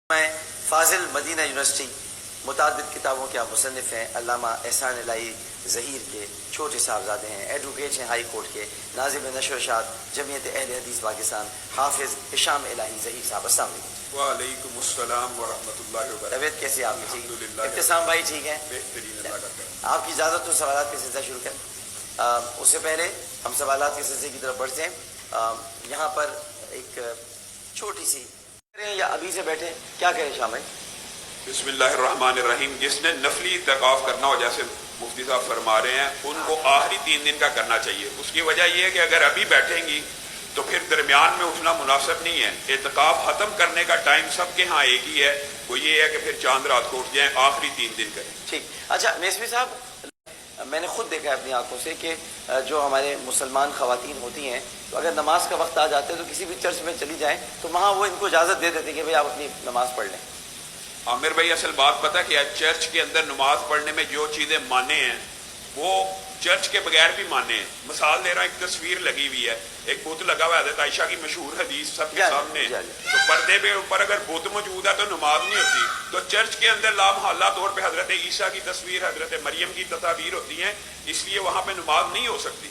میں فاضل Medina university متعدد کتابوں کے آپ مصنف ہیں، علامہ احسان الہی ظہیر کے چھوٹے صاحبزادے ہیں، ایڈوکیٹ ہیں ہائی کورٹ کے، ناظم نشر و اشاعت جمعیت اہل حدیث پاکستان، حافظ ہشام الہی ظہیر صاحب، السلام علیکم۔ وعلیکم السلام ورحمۃ اللہ وبرکاتہ۔ طبیعت کیسی ہے آپ کی؟ الحمدللہ۔ ابتسام بھائی ٹھیک ہیں؟ بہترین، اللہ کا کرم۔ آپ کی اجازت تو سوالات کے سلسلہ شروع کریں۔ اس سے پہلے ہم سوالات کے سلسلے کی طرف بڑھتے ہیں۔ یہاں پر ایک چھوٹی سی یا ابھی سے بیٹھے کیا کہیں شام بھائی؟ بسم اللہ الرحمن الرحیم۔ جس نے نفلی اعتکاف کرنا ہو، جیسے مفتی صاحب فرما رہے ہیں، ان کو آخری 3 دن کا کرنا چاہیے۔ اس کی وجہ یہ ہے کہ اگر ابھی بیٹھیں گی تو پھر درمیان میں اٹھنا مناسب نہیں ہے۔ اعتکاف ختم کرنے کا ٹائم سب کے ہاں ایک ہی ہے، وہ یہ ہے کہ پھر چاند رات کو اٹھ جائیں، آخری 3 دن کریں۔ ٹھیک۔ اچھا میسوی صاحب، میں نے خود دیکھا ہے اپنی آنکھوں سے کہ جو ہمارے مسلمان خواتین ہوتی ہیں تو اگر نماز کا وقت آ جاتے ہیں تو کسی بھی چرچ میں چلی جائیں تو وہاں وہ ان کو اجازت دے دیتے کہ بھئی آپ اپنی نماز پڑھ لیں۔ عامر بھائی، اصل بات پتہ کیا ہے؟ چرچ کے اندر نماز پڑھنے میں جو چیزیں مانے ہیں وہ چرچ کے بغیر بھی مانے ہیں۔ مثال دے رہا ہوں، ایک تصویر لگی ہوئی ہے، ایک بت لگا ہوا ہے حضرت عائشہ کی مشہور حدیث سب کے سامنے، تو پردے پہ اوپر اگر بت موجود ہے تو نماز نہیں ہوتی۔ تو چرچ کے اندر لامحالہ طور پہ حضرت عیسیٰ کی تصویر، حضرت مریم کی تصاویر ہوتی ہیں، اس لیے وہاں پہ نماز نہیں ہو سکتی۔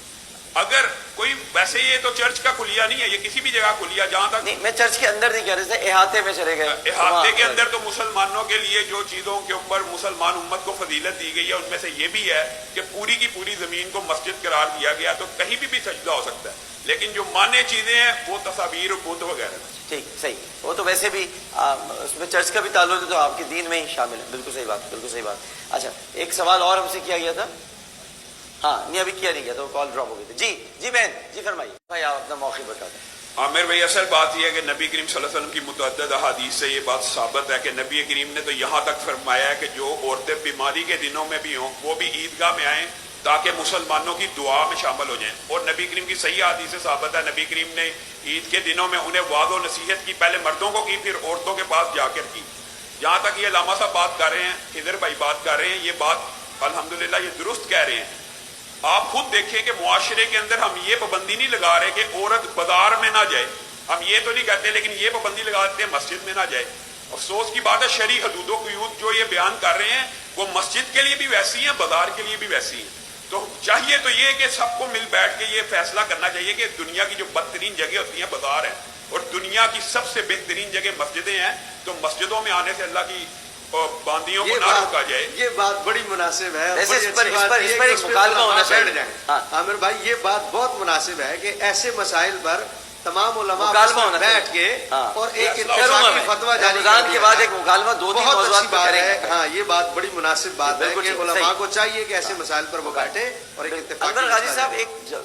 اگر کوئی ویسے یہ تو چرچ کا کلیہ نہیں ہے، یہ کسی بھی جگہ کلیہ، جہاں تک نہیں، میں چرچ کے اندر نہیں کہہ رہے تھے، احاطے میں چلے گئے۔ احاطے کے اندر تو مسلمانوں کے لیے جو چیزوں کے اوپر مسلمان امت کو فضیلت دی گئی ہے ان میں سے یہ بھی ہے کہ پوری کی پوری زمین کو مسجد قرار دیا گیا، تو کہیں بھی سجدہ ہو سکتا ہے، لیکن جو مانے چیزیں ہیں وہ تصاویر و بت وغیرہ۔ ٹھیک، صحیح۔ وہ تو ویسے بھی اس میں چرچ کا بھی تعلق ہے تو آپ کے دین میں ہی شامل ہے۔ بالکل صحیح بات، بالکل صحیح بات۔ اچھا، ایک سوال اور ہم سے کیا گیا تھا، ہاں نہیں ابھی کیا نہیں گیا تو کال ڈراپ ہو گئی تھی۔ جی بہن، جی فرمائیے بھائی، آپ اپنا موقع بتا دیں۔ عامر بھائی، اصل بات یہ ہے کہ نبی کریم صلی اللہ علیہ وسلم کی متعدد احادیث سے یہ بات ثابت ہے کہ نبی کریم نے تو یہاں تک فرمایا ہے کہ جو عورتیں بیماری کے دنوں میں بھی ہوں وہ بھی عیدگاہ میں آئیں تاکہ مسلمانوں کی دعا میں شامل ہو جائیں۔ اور نبی کریم کی صحیح حدیث سے ثابت ہے، نبی کریم نے عید کے دنوں میں انہیں وعظ و نصیحت کی، پہلے مردوں کو کی پھر عورتوں کے پاس جا کر کی۔ جہاں تک یہ علامہ صاحب بات کر رہے ہیں، خضر بھائی بات کر رہے ہیں، یہ بات الحمدللہ یہ درست کہہ رہے ہیں۔ آپ خود دیکھیں کہ معاشرے کے اندر ہم یہ پابندی نہیں لگا رہے کہ عورت بازار میں نہ جائے، ہم یہ تو نہیں کہتے، لیکن یہ پابندی لگا دیتے ہیں مسجد میں نہ جائے۔ افسوس کی بات ہے، شرعی حدود و قیود جو یہ بیان کر رہے ہیں وہ مسجد کے لیے بھی ویسی ہیں، بازار کے لیے بھی ویسی ہیں۔ تو چاہیے تو یہ کہ سب کو مل بیٹھ کے یہ فیصلہ کرنا چاہیے کہ دنیا کی جو بدترین جگہ ہوتی ہیں بازار ہیں اور دنیا کی سب سے بہترین جگہ مسجدیں ہیں، تو مسجدوں میں آنے سے اللہ کی باندیوں کو نہ روکا جائے۔ یہ بات بڑی مناسب ہے، اس پر ایک مکالمہ ہونا چاہیے۔ عامر بھائی، یہ بات بہت مناسب ہے کہ ایسے مسائل پر تمام علماء بیٹھ کے اور ایک اتفاقی فتویٰ جاری رمضان کے بعد ایک مکالمہ دو تین موضوعات پر کریں گے۔ ہاں، یہ بات بڑی مناسب بات ہے کہ علماء کو چاہیے کہ ایسے مسائل پر وہ بیٹھے اور ایک اتفاقی۔ انور غازی صاحب،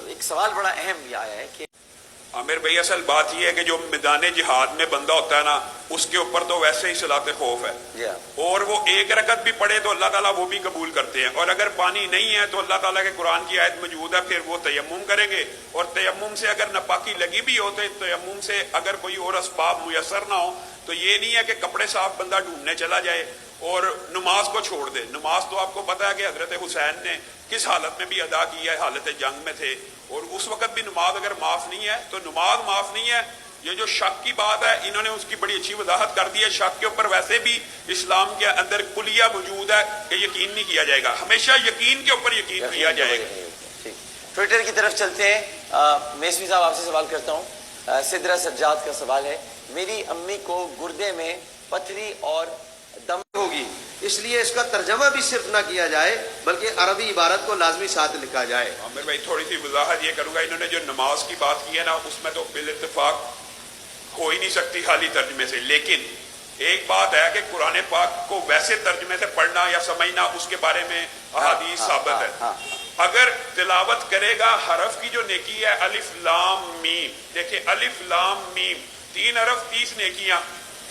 ایک سوال بڑا اہم یہ آیا ہے کہ عامر بھائی، اصل بات یہ ہے کہ جو میدان جہاد میں بندہ ہوتا ہے نا، اس کے اوپر تو ویسے ہی صلاۃ خوف ہے، اور وہ ایک رکعت بھی پڑھے تو اللہ تعالیٰ وہ بھی قبول کرتے ہیں، اور اگر پانی نہیں ہے تو اللہ تعالیٰ کے قرآن کی آیت موجود ہے، پھر وہ تیمم کریں گے، اور تیمم سے اگر ناپاکی لگی بھی ہو تو تیمم سے اگر کوئی اور اسباب میسر نہ ہو تو یہ نہیں ہے کہ کپڑے صاف بندہ ڈھونڈنے چلا جائے اور نماز کو چھوڑ دے۔ نماز تو آپ کو پتہ ہے کہ حضرت حسین نے کس حالت میں بھی ادا کی ہے، حالت جنگ میں تھے، اور اس وقت بھی نماز اگر معاف نہیں ہے تو نماز معاف نہیں ہے۔ یہ جو شک کی بات ہے، انہوں نے اس کی بڑی اچھی وضاحت کر دی ہے۔ شک کے اوپر ویسے بھی اسلام کے اندر کلیہ موجود ہے کہ یقین نہیں کیا جائے گا، ہمیشہ یقین کے اوپر یقین کیا جائے گا۔ ٹویٹر کی طرف چلتے ہیں۔ میسوی صاحب، آپ سے سوال کرتا ہوں۔ سدرہ سجاد کا سوال ہے، میری امی کو گردے میں پتھری اور دم ہوگی، اس لیے اس کا ترجمہ بھی صرف نہ کیا جائے بلکہ عربی عبارت کو لازمی ساتھ لکھا جائے۔ عامر بھائی، تھوڑی سی وضاحت یہ کروں گا، انہوں نے جو نماز کی بات کی ہے نا، اس میں تو بالاتفاق ہو ہی نہیں سکتی خالی ترجمے سے، لیکن ایک بات ہے کہ قرآن پاک کو ویسے ترجمے سے پڑھنا یا سمجھنا، اس کے بارے میں احادیث ثابت ہے۔ اگر تلاوت کرے گا، حرف کی جو نیکی ہے الف لام میم، دیکھیں الف لام میم 3 حرف 30 نیکیاں،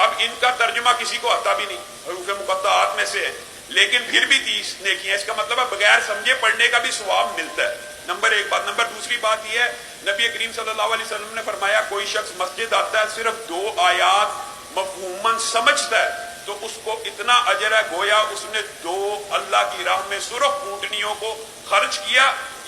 اب ان کا ترجمہ کسی کو آتا بھی نہیں، حروف مقطعات میں سے ہے، لیکن پھر بھی 30 نیکیاں، اس کا مطلب ہے بغیر سمجھے پڑھنے کا بھی ثواب ملتا ہے۔ نمبر 1 بات۔ نمبر دوسری بات یہ ہے، نبی کریم صلی اللہ علیہ وسلم نے فرمایا کوئی شخص مسجد آتا ہے، صرف 2 آیات مفہوماً سمجھتا ہے تو اس کو اتنا اجر ہے گویا اس نے 2 اللہ کی راہ میں سرخ اونٹنیوں کو خرچ کیا